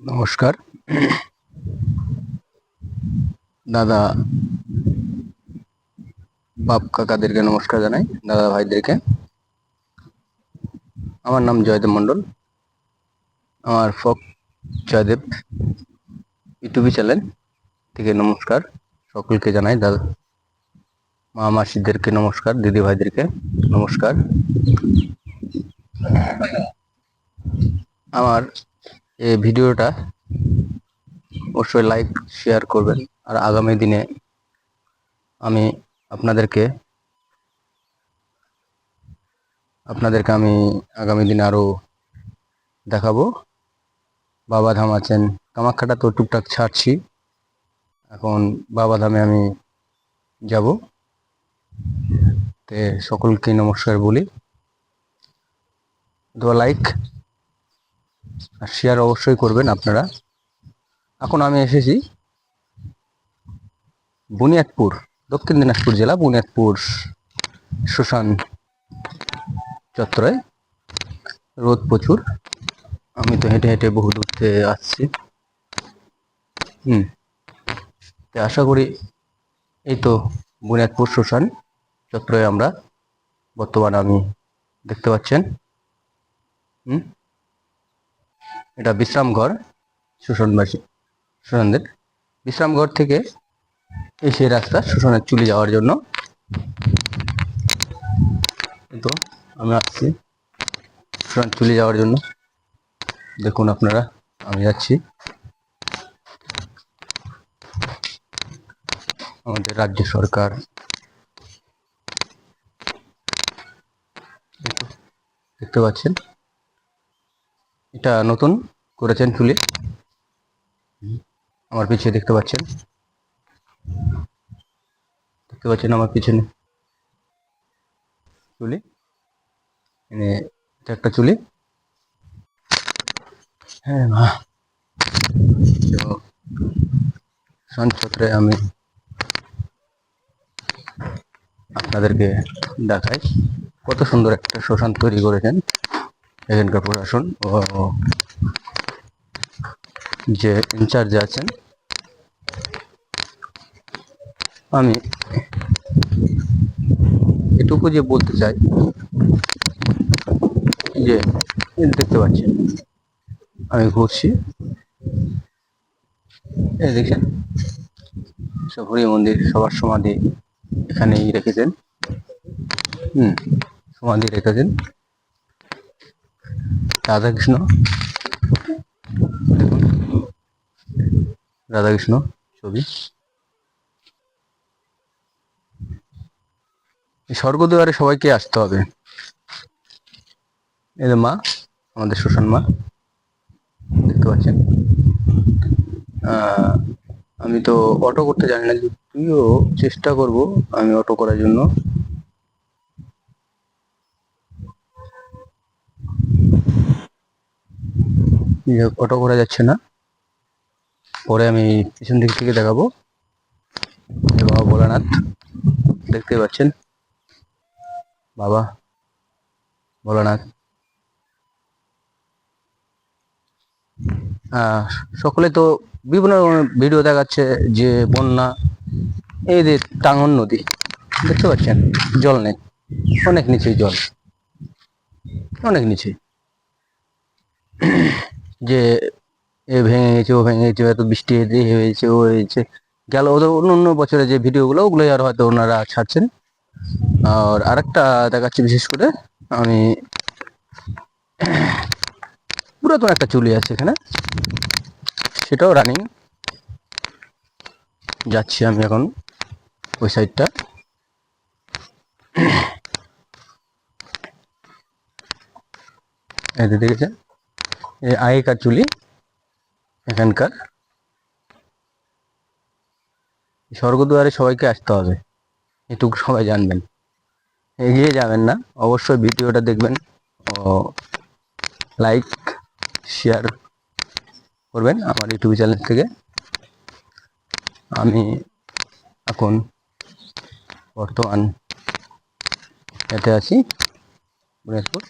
নমস্কার দাদা বাপ কাকাদেরকে নমস্কার জানাই, দাদা ভাইদেরকে। আমার নাম জয়দেব মণ্ডল। আমার ফক জয়দেব ইউটিউব চ্যানেল থেকে নমস্কার সকলকে জানাই। দাদা মা মাসিদেরকে নমস্কার, দিদি ভাইদেরকে নমস্কার। আমার এই ভিডিওটা অবশ্যই লাইক শেয়ার করবেন। আর আগামী দিনে আমি আপনাদেরকে আমি আগামী দিনে আরো দেখাবো। বাবাধাম আছেন, কামাখ্যাটা তো টুকটাক ছাড়ছি, এখন বাবাধামে আমি যাব। তে সকলকে নমস্কার বলি। তো লাইক আর শেয়ার অবশ্যই করবেন আপনারা। এখন আমি এসেছি বুনিয়াদপুর, দক্ষিণ দিনাজপুর জেলা বুনিয়াদপুর শ্মশান চত্বরে। রোদ প্রচুর, আমি তো হেঁটে হেঁটে বহু দূর থেকে আসছি। তো আশা করি এই তো বুনিয়াদপুর শ্মশান চত্বরে আমরা বর্তমানে আমি দেখতে পাচ্ছেন। এটা বিশ্রাম ঘর, শ্মশানদের বিশ্রাম ঘর থেকে এই সেই রাস্তা শ্মশানের চুলি যাওয়ার জন্য। তো আমি আসছি শ্মশান চুলি যাওয়ার জন্য। দেখুন আপনারা, আমি যাচ্ছি। আমাদের রাজ্য সরকার দেখতে পাচ্ছেন, এটা নতুন করেছেন চুলি। আমার পিছনে দেখতে পাচ্ছেন আমার পিছনে চুলি, এটা একটা চুলি। হ্যাঁ মা, সঞ্চত্রে আমি আপনাদেরকে দেখাই কত সুন্দর একটা শ্মশান তৈরি করেছেন এখানকার প্রশাসন ও যে ইনচার্জ আছেন। আমি এটুকু যে বলতে চাই যে দেখতে পাচ্ছেন আমি ঘুরছি, এই দেখছেন সব হরি মন্দির, সবার সমাধি এখানেই রেখেছেন। সমাধি রেখেছেন রাধাকৃষ্ণ, দেখুন রাধাকৃষ্ণ ছবি। স্বর্গদ্বারে সবাইকে আসতে হবে। এই মা, আমাদের শ্মশান মা দেখতে পাচ্ছেন। আমি তো অটো করতে জানি না, যদিও চেষ্টা করব আমি অটো করার জন্য। অটো করা যাচ্ছে না, পরে আমি পিছন দিক থেকে দেখাবো। বাবা ভোলানাথ দেখতে পাচ্ছেন, বাবা ভোলানাথ। সকলে তো বিভিন্ন ভিডিও দেখাচ্ছে যে বন্যা, এই যে টাঙ্গন নদী দেখতে পাচ্ছেন, জল নেই, অনেক নিচে জল, অনেক নিচে। যে এ ভেঙে গেছে, ও ভেঙে গেছে, এত বৃষ্টি হয়েছে, ও হয়েছে গেল। ওদের অন্য অন্য বছরে যে ভিডিওগুলো ওগুলোই আর হয়তো ওনারা ছাড়ছেন। আর আরেকটা দেখাচ্ছি বিশেষ করে, আমি পুরাতন একটা চুলি আছে এখানে, সেটাও রানিং। যাচ্ছি আমি এখন ওই সাইডটা। এই দেখেছেন, এই আগেকার চুলি এখানকার। স্বর্গদ্বারে সবাইকে আসতে হবে, এটুকু সবাই জানবেন। এগিয়ে যাবেন না, অবশ্যই ভিডিওটা দেখবেন ও লাইক শেয়ার করবেন আমার ইউটিউব চ্যানেল থেকে। আমি এখন বর্তমান এতে আছি বুনিয়াদপুর।